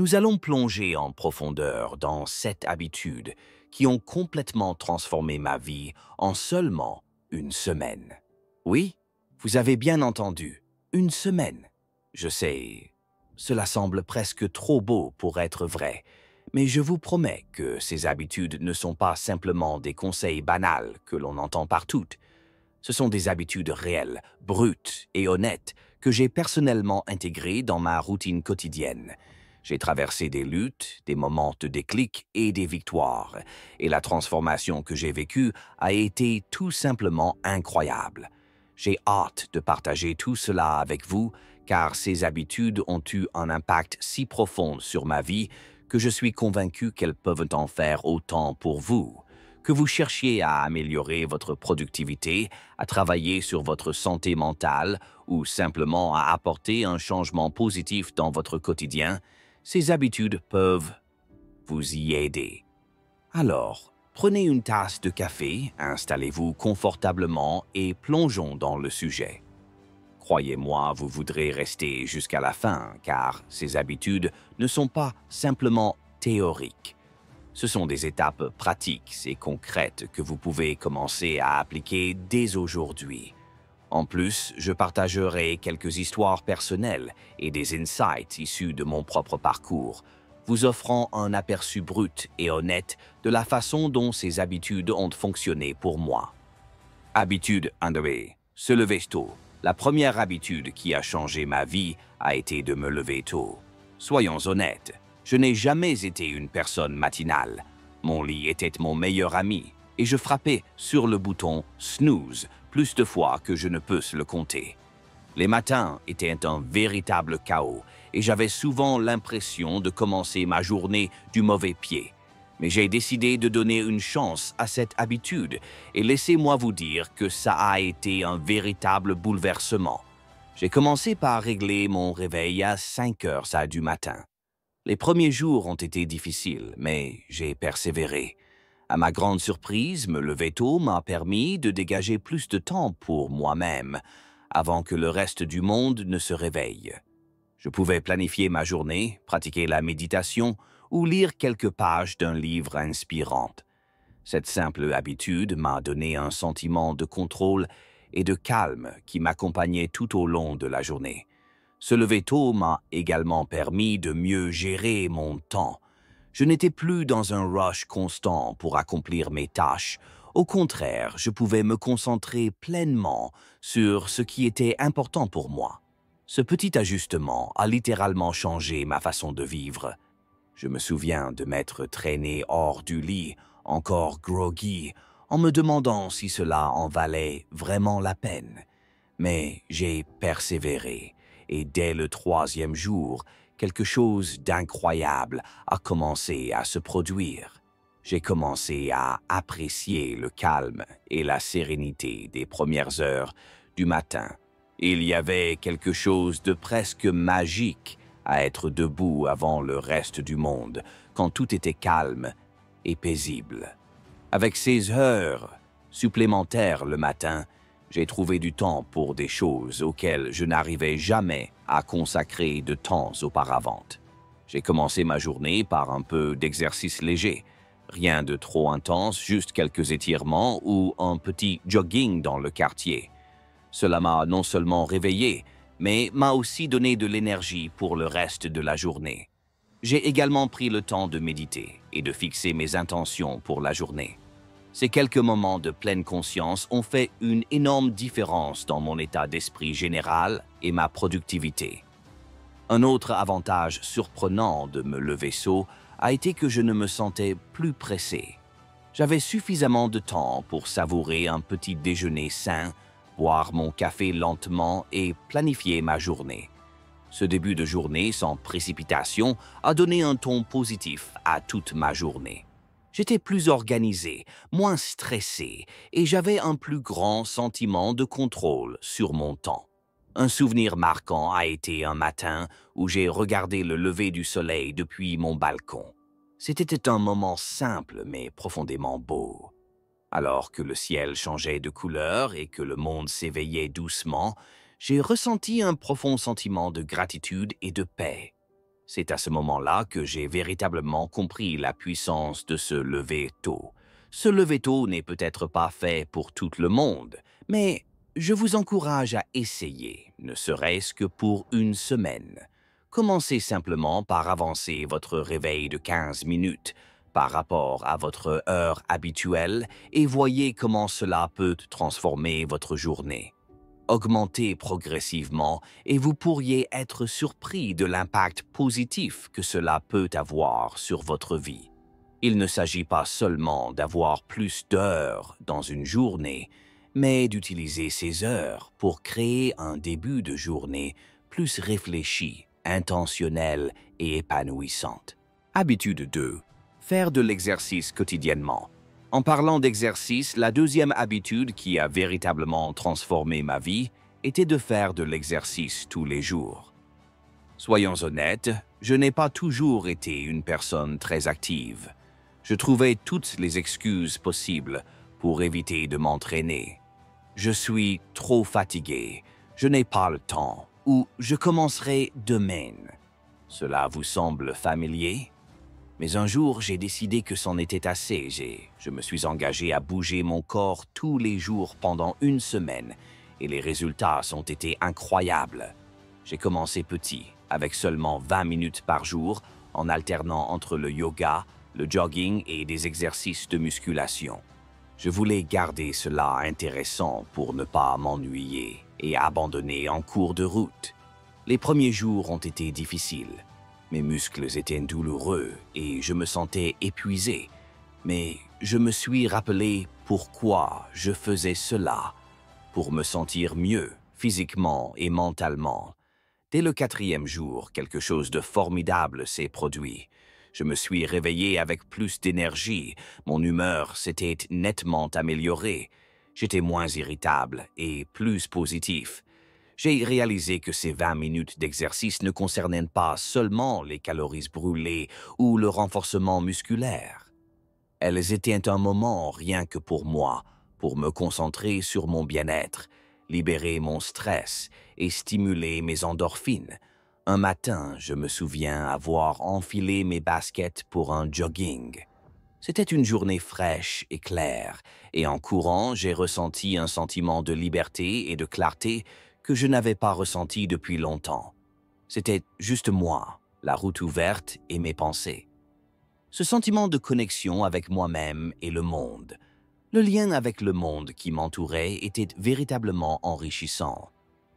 Nous allons plonger en profondeur dans 7 habitudes qui ont complètement transformé ma vie en seulement une semaine. Oui, vous avez bien entendu, une semaine. Je sais, cela semble presque trop beau pour être vrai, mais je vous promets que ces habitudes ne sont pas simplement des conseils banals que l'on entend partout. Ce sont des habitudes réelles, brutes et honnêtes que j'ai personnellement intégrées dans ma routine quotidienne. J'ai traversé des luttes, des moments de déclic et des victoires, et la transformation que j'ai vécue a été tout simplement incroyable. J'ai hâte de partager tout cela avec vous, car ces habitudes ont eu un impact si profond sur ma vie que je suis convaincu qu'elles peuvent en faire autant pour vous. Que vous cherchiez à améliorer votre productivité, à travailler sur votre santé mentale ou simplement à apporter un changement positif dans votre quotidien, ces habitudes peuvent vous y aider. Alors, prenez une tasse de café, installez-vous confortablement et plongeons dans le sujet. Croyez-moi, vous voudrez rester jusqu'à la fin, car ces habitudes ne sont pas simplement théoriques. Ce sont des étapes pratiques et concrètes que vous pouvez commencer à appliquer dès aujourd'hui. En plus, je partagerai quelques histoires personnelles et des insights issus de mon propre parcours, vous offrant un aperçu brut et honnête de la façon dont ces habitudes ont fonctionné pour moi. Habitude 1. Se lever tôt. La première habitude qui a changé ma vie a été de me lever tôt. Soyons honnêtes, je n'ai jamais été une personne matinale. Mon lit était mon meilleur ami et je frappais sur le bouton « snooze » plus de fois que je ne peux le compter. Les matins étaient un véritable chaos et j'avais souvent l'impression de commencer ma journée du mauvais pied. Mais j'ai décidé de donner une chance à cette habitude et laissez-moi vous dire que ça a été un véritable bouleversement. J'ai commencé par régler mon réveil à 5 heures du matin. Les premiers jours ont été difficiles, mais j'ai persévéré. À ma grande surprise, me lever tôt m'a permis de dégager plus de temps pour moi-même, avant que le reste du monde ne se réveille. Je pouvais planifier ma journée, pratiquer la méditation ou lire quelques pages d'un livre inspirant. Cette simple habitude m'a donné un sentiment de contrôle et de calme qui m'accompagnait tout au long de la journée. Se lever tôt m'a également permis de mieux gérer mon temps. Je n'étais plus dans un rush constant pour accomplir mes tâches. Au contraire, je pouvais me concentrer pleinement sur ce qui était important pour moi. Ce petit ajustement a littéralement changé ma façon de vivre. Je me souviens de m'être traîné hors du lit, encore groggy, en me demandant si cela en valait vraiment la peine. Mais j'ai persévéré, et dès le 3e jour, quelque chose d'incroyable a commencé à se produire. J'ai commencé à apprécier le calme et la sérénité des premières heures du matin. Il y avait quelque chose de presque magique à être debout avant le reste du monde, quand tout était calme et paisible. Avec ces heures supplémentaires le matin, j'ai trouvé du temps pour des choses auxquelles je n'arrivais jamais à consacrer de temps auparavant. J'ai commencé ma journée par un peu d'exercice léger. Rien de trop intense, juste quelques étirements ou un petit jogging dans le quartier. Cela m'a non seulement réveillé, mais m'a aussi donné de l'énergie pour le reste de la journée. J'ai également pris le temps de méditer et de fixer mes intentions pour la journée. Ces quelques moments de pleine conscience ont fait une énorme différence dans mon état d'esprit général et ma productivité. Un autre avantage surprenant de me lever tôt a été que je ne me sentais plus pressé. J'avais suffisamment de temps pour savourer un petit déjeuner sain, boire mon café lentement et planifier ma journée. Ce début de journée sans précipitation a donné un ton positif à toute ma journée. J'étais plus organisé, moins stressé et j'avais un plus grand sentiment de contrôle sur mon temps. Un souvenir marquant a été un matin où j'ai regardé le lever du soleil depuis mon balcon. C'était un moment simple mais profondément beau. Alors que le ciel changeait de couleur et que le monde s'éveillait doucement, j'ai ressenti un profond sentiment de gratitude et de paix. C'est à ce moment-là que j'ai véritablement compris la puissance de se lever tôt. Se lever tôt n'est peut-être pas fait pour tout le monde, mais je vous encourage à essayer, ne serait-ce que pour une semaine. Commencez simplement par avancer votre réveil de 15 minutes par rapport à votre heure habituelle et voyez comment cela peut transformer votre journée. Augmentez progressivement et vous pourriez être surpris de l'impact positif que cela peut avoir sur votre vie. Il ne s'agit pas seulement d'avoir plus d'heures dans une journée, mais d'utiliser ces heures pour créer un début de journée plus réfléchi, intentionnel et épanouissante. Habitude 2. Faire de l'exercice quotidiennement. En parlant d'exercice, la deuxième habitude qui a véritablement transformé ma vie était de faire de l'exercice tous les jours. Soyons honnêtes, je n'ai pas toujours été une personne très active. Je trouvais toutes les excuses possibles pour éviter de m'entraîner. Je suis trop fatigué, je n'ai pas le temps, ou je commencerai demain. Cela vous semble familier? Mais un jour, j'ai décidé que c'en était assez. Je me suis engagé à bouger mon corps tous les jours pendant une semaine et les résultats ont été incroyables. J'ai commencé petit, avec seulement 20 minutes par jour, en alternant entre le yoga, le jogging et des exercices de musculation. Je voulais garder cela intéressant pour ne pas m'ennuyer et abandonner en cours de route. Les premiers jours ont été difficiles. Mes muscles étaient douloureux et je me sentais épuisé. Mais je me suis rappelé pourquoi je faisais cela, pour me sentir mieux, physiquement et mentalement. Dès le 4e jour, quelque chose de formidable s'est produit. Je me suis réveillé avec plus d'énergie, mon humeur s'était nettement améliorée. J'étais moins irritable et plus positif. J'ai réalisé que ces 20 minutes d'exercice ne concernaient pas seulement les calories brûlées ou le renforcement musculaire. Elles étaient un moment rien que pour moi, pour me concentrer sur mon bien-être, libérer mon stress et stimuler mes endorphines. Un matin, je me souviens avoir enfilé mes baskets pour un jogging. C'était une journée fraîche et claire, et en courant, j'ai ressenti un sentiment de liberté et de clarté que je n'avais pas ressenti depuis longtemps. C'était juste moi, la route ouverte et mes pensées. Ce sentiment de connexion avec moi-même et le monde. Le lien avec le monde qui m'entourait était véritablement enrichissant.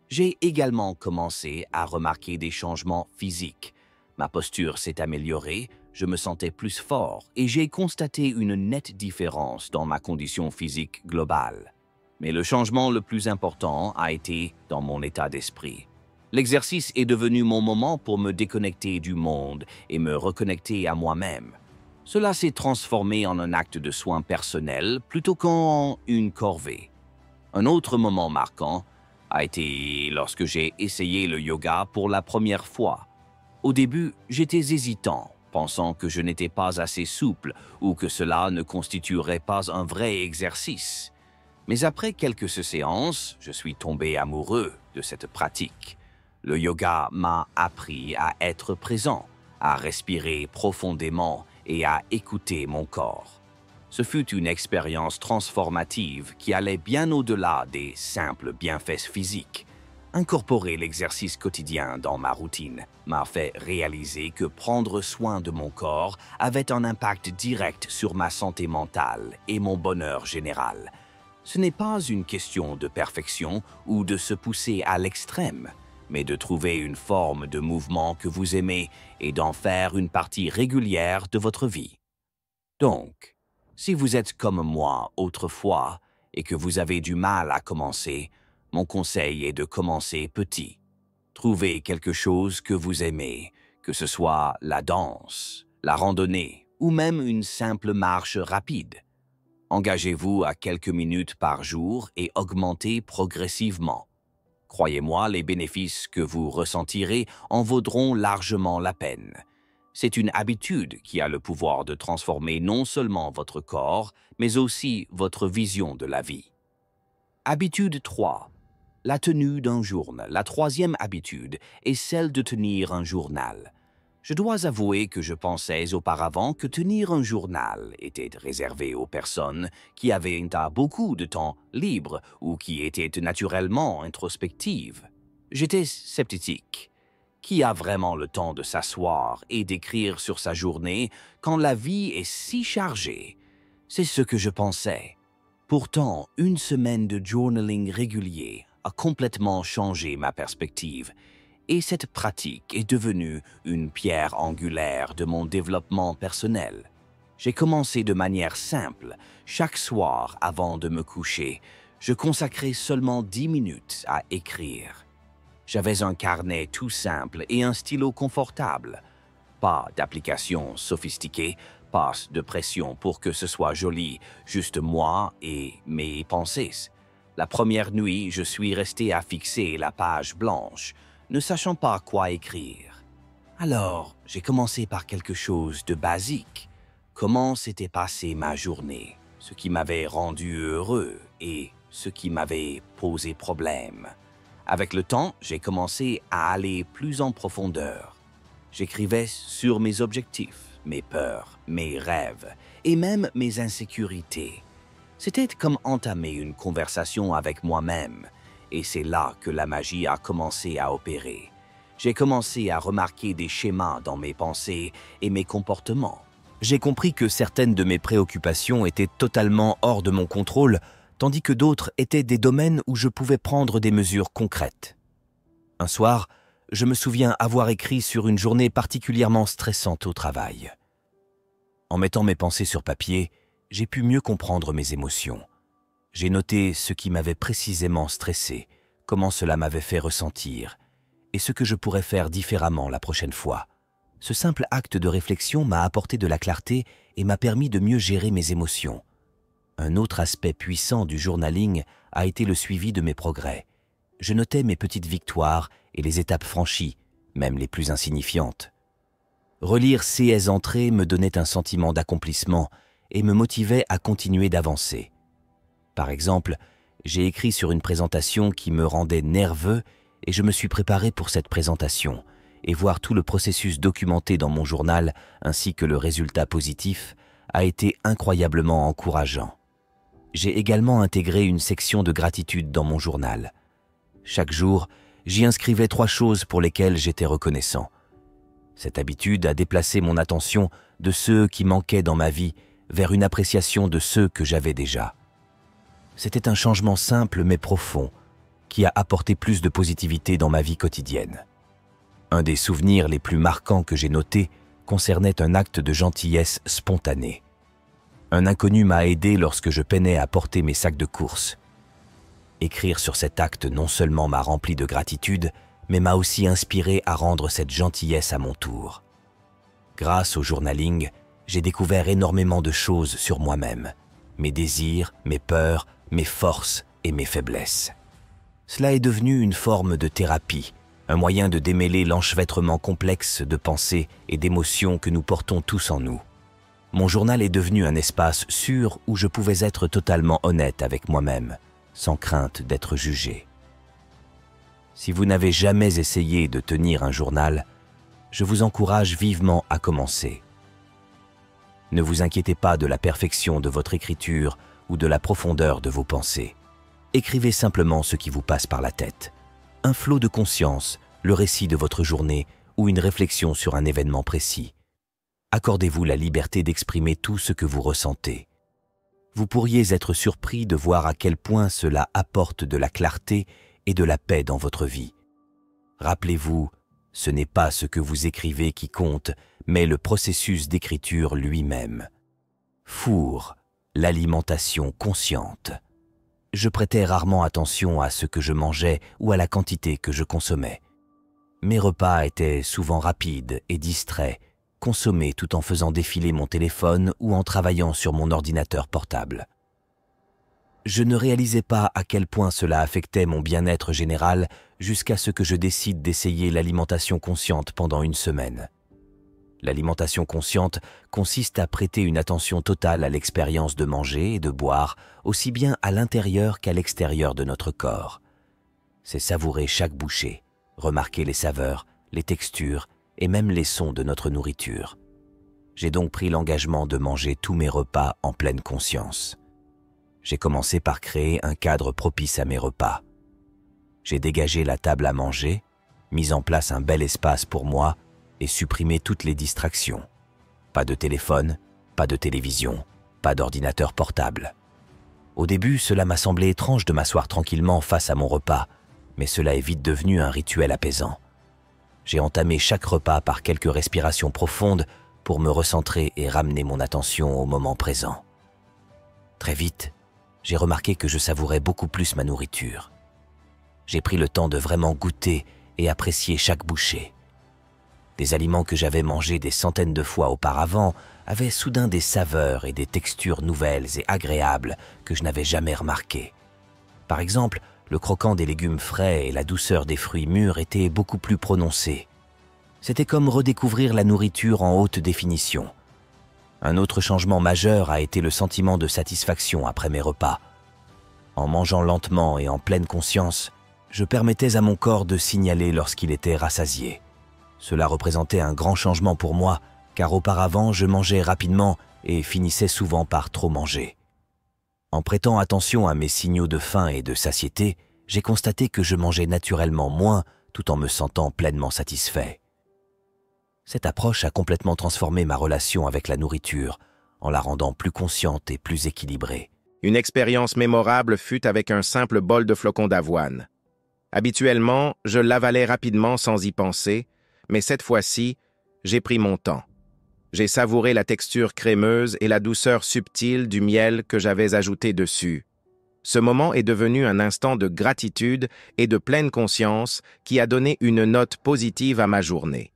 J'ai également commencé à remarquer des changements physiques. Ma posture s'est améliorée, je me sentais plus fort et j'ai constaté une nette différence dans ma condition physique globale. Mais le changement le plus important a été dans mon état d'esprit. L'exercice est devenu mon moment pour me déconnecter du monde et me reconnecter à moi-même. Cela s'est transformé en un acte de soin personnel plutôt qu'en une corvée. Un autre moment marquant a été lorsque j'ai essayé le yoga pour la première fois. Au début, j'étais hésitant, pensant que je n'étais pas assez souple ou que cela ne constituerait pas un vrai exercice. Mais après quelques séances, je suis tombé amoureux de cette pratique. Le yoga m'a appris à être présent, à respirer profondément et à écouter mon corps. Ce fut une expérience transformative qui allait bien au-delà des simples bienfaits physiques. Incorporer l'exercice quotidien dans ma routine m'a fait réaliser que prendre soin de mon corps avait un impact direct sur ma santé mentale et mon bonheur général. Ce n'est pas une question de perfection ou de se pousser à l'extrême, mais de trouver une forme de mouvement que vous aimez et d'en faire une partie régulière de votre vie. Donc, si vous êtes comme moi autrefois et que vous avez du mal à commencer, mon conseil est de commencer petit. Trouvez quelque chose que vous aimez, que ce soit la danse, la randonnée ou même une simple marche rapide. Engagez-vous à quelques minutes par jour et augmentez progressivement. Croyez-moi, les bénéfices que vous ressentirez en vaudront largement la peine. C'est une habitude qui a le pouvoir de transformer non seulement votre corps, mais aussi votre vision de la vie. Habitude 3. La tenue d'un journal. La troisième habitude est celle de tenir un journal. Je dois avouer que je pensais auparavant que tenir un journal était réservé aux personnes qui avaient beaucoup de temps libre ou qui étaient naturellement introspectives. J'étais sceptique. Qui a vraiment le temps de s'asseoir et d'écrire sur sa journée quand la vie est si chargée? C'est ce que je pensais. Pourtant, une semaine de journaling régulier a complètement changé ma perspective. Et cette pratique est devenue une pierre angulaire de mon développement personnel. J'ai commencé de manière simple. Chaque soir, avant de me coucher, je consacrais seulement 10 minutes à écrire. J'avais un carnet tout simple et un stylo confortable. Pas d'application sophistiquée, pas de pression pour que ce soit joli, juste moi et mes pensées. La première nuit, je suis resté à fixer la page blanche, ne sachant pas quoi écrire. Alors, j'ai commencé par quelque chose de basique. Comment s'était passée ma journée, ce qui m'avait rendu heureux et ce qui m'avait posé problème. Avec le temps, j'ai commencé à aller plus en profondeur. J'écrivais sur mes objectifs, mes peurs, mes rêves et même mes insécurités. C'était comme entamer une conversation avec moi-même. Et c'est là que la magie a commencé à opérer. J'ai commencé à remarquer des schémas dans mes pensées et mes comportements. J'ai compris que certaines de mes préoccupations étaient totalement hors de mon contrôle, tandis que d'autres étaient des domaines où je pouvais prendre des mesures concrètes. Un soir, je me souviens avoir écrit sur une journée particulièrement stressante au travail. En mettant mes pensées sur papier, j'ai pu mieux comprendre mes émotions. J'ai noté ce qui m'avait précisément stressé, comment cela m'avait fait ressentir, et ce que je pourrais faire différemment la prochaine fois. Ce simple acte de réflexion m'a apporté de la clarté et m'a permis de mieux gérer mes émotions. Un autre aspect puissant du journaling a été le suivi de mes progrès. Je notais mes petites victoires et les étapes franchies, même les plus insignifiantes. Relire ces entrées me donnait un sentiment d'accomplissement et me motivait à continuer d'avancer. Par exemple, j'ai écrit sur une présentation qui me rendait nerveux et je me suis préparé pour cette présentation. Et voir tout le processus documenté dans mon journal ainsi que le résultat positif a été incroyablement encourageant. J'ai également intégré une section de gratitude dans mon journal. Chaque jour, j'y inscrivais 3 choses pour lesquelles j'étais reconnaissant. Cette habitude a déplacé mon attention de ceux qui manquaient dans ma vie vers une appréciation de ceux que j'avais déjà. C'était un changement simple mais profond qui a apporté plus de positivité dans ma vie quotidienne. Un des souvenirs les plus marquants que j'ai notés concernait un acte de gentillesse spontanée. Un inconnu m'a aidé lorsque je peinais à porter mes sacs de course. Écrire sur cet acte non seulement m'a rempli de gratitude, mais m'a aussi inspiré à rendre cette gentillesse à mon tour. Grâce au journaling, j'ai découvert énormément de choses sur moi-même, mes désirs, mes peurs, mes forces et mes faiblesses. Cela est devenu une forme de thérapie, un moyen de démêler l'enchevêtrement complexe de pensées et d'émotions que nous portons tous en nous. Mon journal est devenu un espace sûr où je pouvais être totalement honnête avec moi-même, sans crainte d'être jugé. Si vous n'avez jamais essayé de tenir un journal, je vous encourage vivement à commencer. Ne vous inquiétez pas de la perfection de votre écriture ou de la profondeur de vos pensées. Écrivez simplement ce qui vous passe par la tête. Un flot de conscience, le récit de votre journée ou une réflexion sur un événement précis. Accordez-vous la liberté d'exprimer tout ce que vous ressentez. Vous pourriez être surpris de voir à quel point cela apporte de la clarté et de la paix dans votre vie. Rappelez-vous, ce n'est pas ce que vous écrivez qui compte, mais le processus d'écriture lui-même. Four, l'alimentation consciente. Je prêtais rarement attention à ce que je mangeais ou à la quantité que je consommais. Mes repas étaient souvent rapides et distraits, consommés tout en faisant défiler mon téléphone ou en travaillant sur mon ordinateur portable. Je ne réalisais pas à quel point cela affectait mon bien-être général jusqu'à ce que je décide d'essayer l'alimentation consciente pendant une semaine. L'alimentation consciente consiste à prêter une attention totale à l'expérience de manger et de boire, aussi bien à l'intérieur qu'à l'extérieur de notre corps. C'est savourer chaque bouchée, remarquer les saveurs, les textures et même les sons de notre nourriture. J'ai donc pris l'engagement de manger tous mes repas en pleine conscience. J'ai commencé par créer un cadre propice à mes repas. J'ai dégagé la table à manger, mis en place un bel espace pour moi et supprimé toutes les distractions. Pas de téléphone, pas de télévision, pas d'ordinateur portable. Au début, cela m'a semblé étrange de m'asseoir tranquillement face à mon repas, mais cela est vite devenu un rituel apaisant. J'ai entamé chaque repas par quelques respirations profondes pour me recentrer et ramener mon attention au moment présent. Très vite, j'ai remarqué que je savourais beaucoup plus ma nourriture. J'ai pris le temps de vraiment goûter et apprécier chaque bouchée. Des aliments que j'avais mangés des centaines de fois auparavant avaient soudain des saveurs et des textures nouvelles et agréables que je n'avais jamais remarquées. Par exemple, le croquant des légumes frais et la douceur des fruits mûrs étaient beaucoup plus prononcés. C'était comme redécouvrir la nourriture en haute définition. Un autre changement majeur a été le sentiment de satisfaction après mes repas. En mangeant lentement et en pleine conscience, je permettais à mon corps de signaler lorsqu'il était rassasié. Cela représentait un grand changement pour moi, car auparavant je mangeais rapidement et finissais souvent par trop manger. En prêtant attention à mes signaux de faim et de satiété, j'ai constaté que je mangeais naturellement moins tout en me sentant pleinement satisfait. Cette approche a complètement transformé ma relation avec la nourriture, en la rendant plus consciente et plus équilibrée. Une expérience mémorable fut avec un simple bol de flocons d'avoine. Habituellement, je l'avalais rapidement sans y penser, mais cette fois-ci, j'ai pris mon temps. J'ai savouré la texture crémeuse et la douceur subtile du miel que j'avais ajouté dessus. Ce moment est devenu un instant de gratitude et de pleine conscience qui a donné une note positive à ma journée.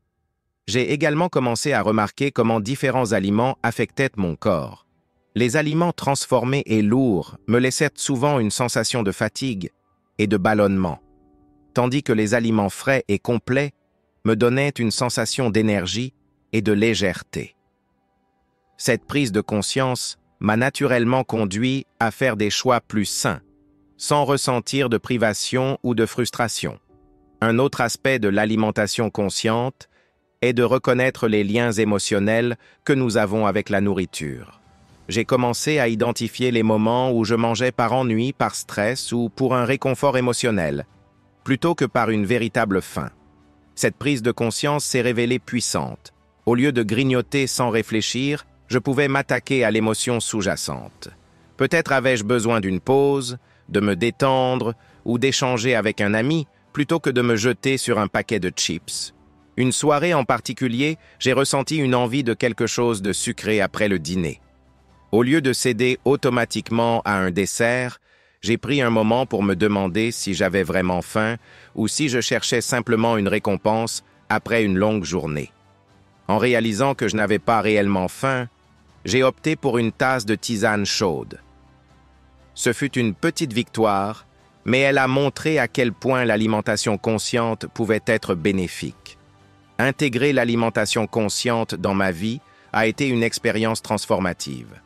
J'ai également commencé à remarquer comment différents aliments affectaient mon corps. Les aliments transformés et lourds me laissaient souvent une sensation de fatigue et de ballonnement, tandis que les aliments frais et complets me donnaient une sensation d'énergie et de légèreté. Cette prise de conscience m'a naturellement conduit à faire des choix plus sains, sans ressentir de privation ou de frustration. Un autre aspect de l'alimentation consciente est de reconnaître les liens émotionnels que nous avons avec la nourriture. J'ai commencé à identifier les moments où je mangeais par ennui, par stress ou pour un réconfort émotionnel, plutôt que par une véritable faim. Cette prise de conscience s'est révélée puissante. Au lieu de grignoter sans réfléchir, je pouvais m'attaquer à l'émotion sous-jacente. Peut-être avais-je besoin d'une pause, de me détendre ou d'échanger avec un ami plutôt que de me jeter sur un paquet de chips. Une soirée en particulier, j'ai ressenti une envie de quelque chose de sucré après le dîner. Au lieu de céder automatiquement à un dessert, j'ai pris un moment pour me demander si j'avais vraiment faim ou si je cherchais simplement une récompense après une longue journée. En réalisant que je n'avais pas réellement faim, j'ai opté pour une tasse de tisane chaude. Ce fut une petite victoire, mais elle a montré à quel point l'alimentation consciente pouvait être bénéfique. Intégrer l'alimentation consciente dans ma vie a été une expérience transformative.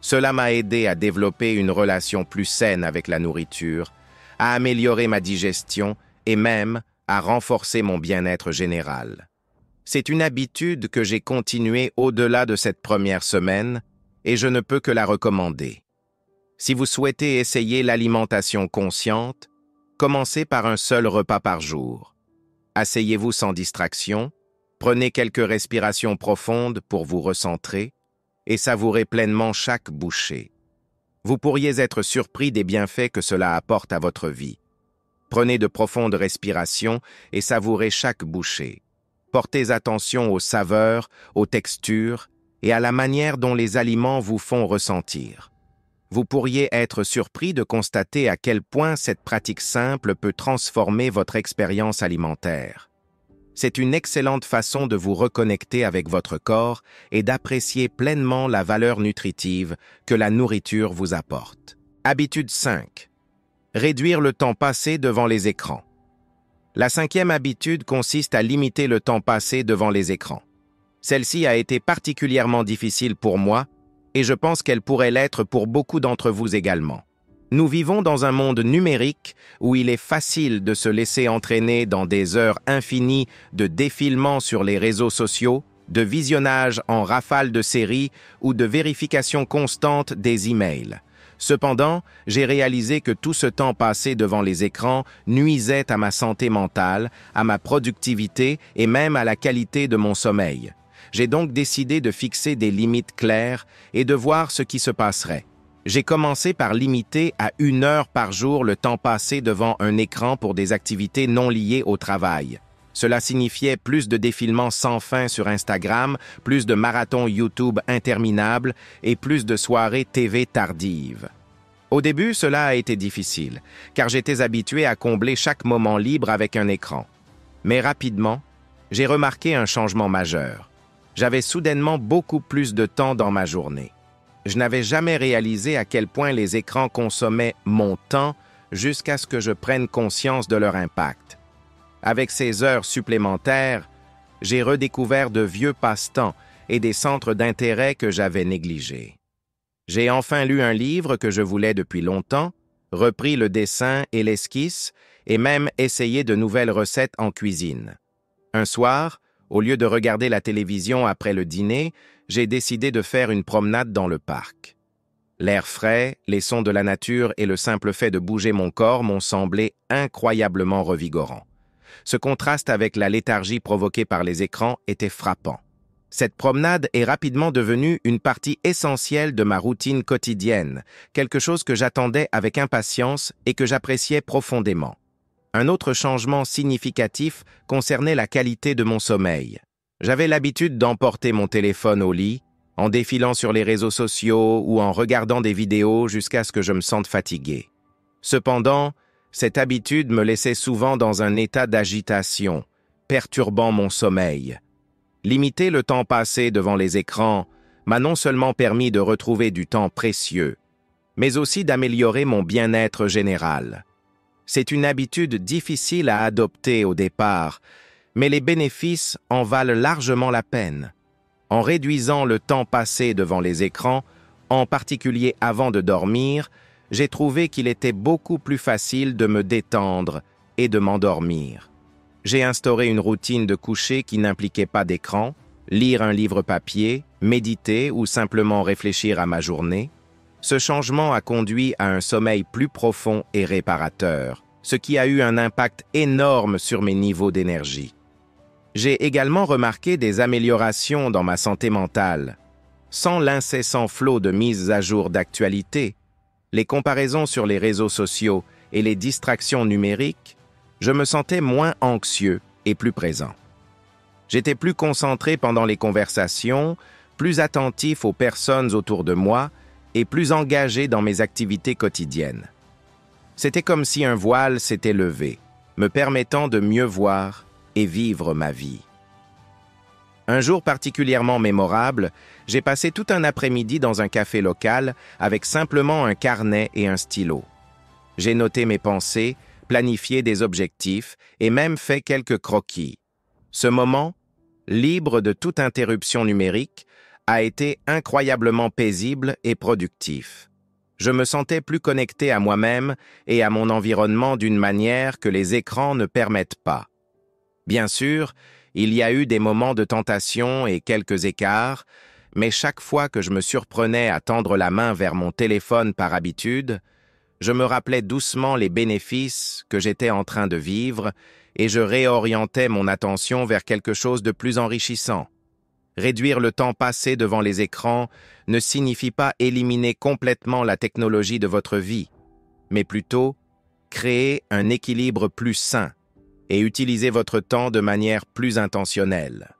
Cela m'a aidé à développer une relation plus saine avec la nourriture, à améliorer ma digestion et même à renforcer mon bien-être général. C'est une habitude que j'ai continuée au-delà de cette première semaine et je ne peux que la recommander. Si vous souhaitez essayer l'alimentation consciente, commencez par un seul repas par jour. Asseyez-vous sans distraction, prenez quelques respirations profondes pour vous recentrer et savourez pleinement chaque bouchée. Vous pourriez être surpris des bienfaits que cela apporte à votre vie. Prenez de profondes respirations et savourez chaque bouchée. Portez attention aux saveurs, aux textures et à la manière dont les aliments vous font ressentir. Vous pourriez être surpris de constater à quel point cette pratique simple peut transformer votre expérience alimentaire. C'est une excellente façon de vous reconnecter avec votre corps et d'apprécier pleinement la valeur nutritive que la nourriture vous apporte. Habitude 5. Réduire le temps passé devant les écrans. La 5e habitude consiste à limiter le temps passé devant les écrans. Celle-ci a été particulièrement difficile pour moi et je pense qu'elle pourrait l'être pour beaucoup d'entre vous également. Nous vivons dans un monde numérique où il est facile de se laisser entraîner dans des heures infinies de défilement sur les réseaux sociaux, de visionnage en rafale de séries ou de vérification constante des emails. Cependant, j'ai réalisé que tout ce temps passé devant les écrans nuisait à ma santé mentale, à ma productivité et même à la qualité de mon sommeil. J'ai donc décidé de fixer des limites claires et de voir ce qui se passerait. J'ai commencé par limiter à 1 heure par jour le temps passé devant un écran pour des activités non liées au travail. Cela signifiait plus de défilements sans fin sur Instagram, plus de marathons YouTube interminables et plus de soirées TV tardives. Au début, cela a été difficile, car j'étais habitué à combler chaque moment libre avec un écran. Mais rapidement, j'ai remarqué un changement majeur. J'avais soudainement beaucoup plus de temps dans ma journée. Je n'avais jamais réalisé à quel point les écrans consommaient mon temps jusqu'à ce que je prenne conscience de leur impact. Avec ces heures supplémentaires, j'ai redécouvert de vieux passe-temps et des centres d'intérêt que j'avais négligés. J'ai enfin lu un livre que je voulais depuis longtemps, repris le dessin et l'esquisse, et même essayé de nouvelles recettes en cuisine. Un soir, au lieu de regarder la télévision après le dîner, j'ai décidé de faire une promenade dans le parc. L'air frais, les sons de la nature et le simple fait de bouger mon corps m'ont semblé incroyablement revigorants. Ce contraste avec la léthargie provoquée par les écrans était frappant. Cette promenade est rapidement devenue une partie essentielle de ma routine quotidienne, quelque chose que j'attendais avec impatience et que j'appréciais profondément. Un autre changement significatif concernait la qualité de mon sommeil. J'avais l'habitude d'emporter mon téléphone au lit, en défilant sur les réseaux sociaux ou en regardant des vidéos jusqu'à ce que je me sente fatigué. Cependant, cette habitude me laissait souvent dans un état d'agitation, perturbant mon sommeil. Limiter le temps passé devant les écrans m'a non seulement permis de retrouver du temps précieux, mais aussi d'améliorer mon bien-être général. C'est une habitude difficile à adopter au départ, mais les bénéfices en valent largement la peine. En réduisant le temps passé devant les écrans, en particulier avant de dormir, j'ai trouvé qu'il était beaucoup plus facile de me détendre et de m'endormir. J'ai instauré une routine de coucher qui n'impliquait pas d'écran, lire un livre papier, méditer ou simplement réfléchir à ma journée. Ce changement a conduit à un sommeil plus profond et réparateur, ce qui a eu un impact énorme sur mes niveaux d'énergie. J'ai également remarqué des améliorations dans ma santé mentale. Sans l'incessant flot de mises à jour d'actualité, les comparaisons sur les réseaux sociaux et les distractions numériques, je me sentais moins anxieux et plus présent. J'étais plus concentré pendant les conversations, plus attentif aux personnes autour de moi et plus engagé dans mes activités quotidiennes. C'était comme si un voile s'était levé, me permettant de mieux voir et vivre ma vie. Un jour particulièrement mémorable, j'ai passé tout un après-midi dans un café local avec simplement un carnet et un stylo. J'ai noté mes pensées, planifié des objectifs et même fait quelques croquis. Ce moment, libre de toute interruption numérique, a été incroyablement paisible et productif. Je me sentais plus connecté à moi-même et à mon environnement d'une manière que les écrans ne permettent pas. Bien sûr, il y a eu des moments de tentation et quelques écarts, mais chaque fois que je me surprenais à tendre la main vers mon téléphone par habitude, je me rappelais doucement les bénéfices que j'étais en train de vivre et je réorientais mon attention vers quelque chose de plus enrichissant. Réduire le temps passé devant les écrans ne signifie pas éliminer complètement la technologie de votre vie, mais plutôt créer un équilibre plus sain et utiliser votre temps de manière plus intentionnelle.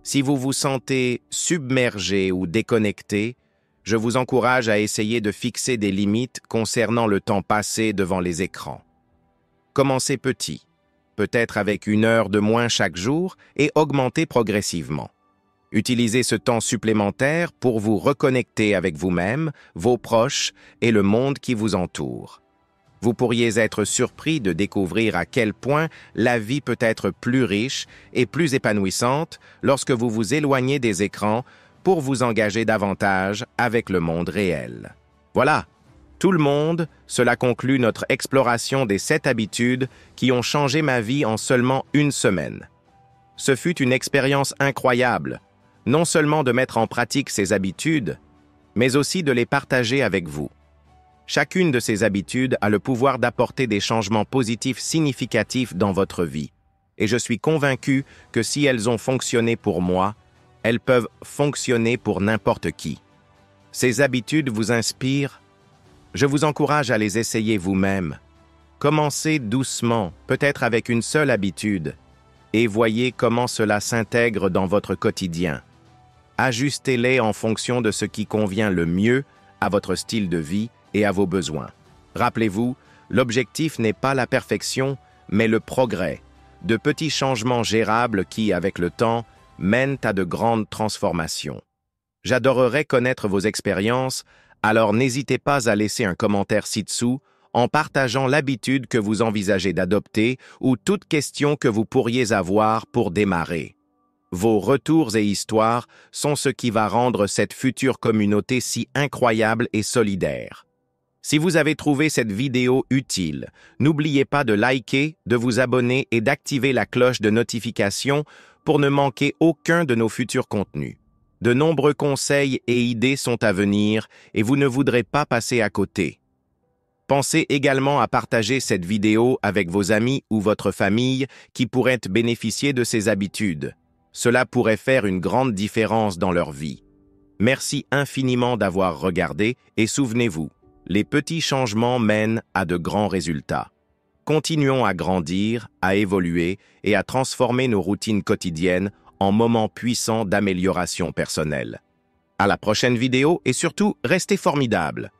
Si vous vous sentez submergé ou déconnecté, je vous encourage à essayer de fixer des limites concernant le temps passé devant les écrans. Commencez petit, peut-être avec 1 heure de moins chaque jour et augmentez progressivement. Utilisez ce temps supplémentaire pour vous reconnecter avec vous-même, vos proches et le monde qui vous entoure. Vous pourriez être surpris de découvrir à quel point la vie peut être plus riche et plus épanouissante lorsque vous vous éloignez des écrans pour vous engager davantage avec le monde réel. Voilà, Tout le monde, cela conclut notre exploration des 7 habitudes qui ont changé ma vie en seulement une semaine. Ce fut une expérience incroyable, non seulement de mettre en pratique ces habitudes, mais aussi de les partager avec vous. Chacune de ces habitudes a le pouvoir d'apporter des changements positifs significatifs dans votre vie. Et je suis convaincu que si elles ont fonctionné pour moi, elles peuvent fonctionner pour n'importe qui. Ces habitudes vous inspirent? Je vous encourage à les essayer vous-même. Commencez doucement, peut-être avec une seule habitude, et voyez comment cela s'intègre dans votre quotidien. Ajustez-les en fonction de ce qui convient le mieux à votre style de vie et à vos besoins. Rappelez-vous, l'objectif n'est pas la perfection, mais le progrès, de petits changements gérables qui, avec le temps, mènent à de grandes transformations. J'adorerais connaître vos expériences, alors n'hésitez pas à laisser un commentaire ci-dessous en partageant l'habitude que vous envisagez d'adopter ou toute question que vous pourriez avoir pour démarrer. Vos retours et histoires sont ce qui va rendre cette future communauté si incroyable et solidaire. Si vous avez trouvé cette vidéo utile, n'oubliez pas de liker, de vous abonner et d'activer la cloche de notification pour ne manquer aucun de nos futurs contenus. De nombreux conseils et idées sont à venir et vous ne voudrez pas passer à côté. Pensez également à partager cette vidéo avec vos amis ou votre famille qui pourraient bénéficier de ces habitudes. Cela pourrait faire une grande différence dans leur vie. Merci infiniment d'avoir regardé et souvenez-vous, les petits changements mènent à de grands résultats. Continuons à grandir, à évoluer et à transformer nos routines quotidiennes en moments puissants d'amélioration personnelle. À la prochaine vidéo et surtout, restez formidables!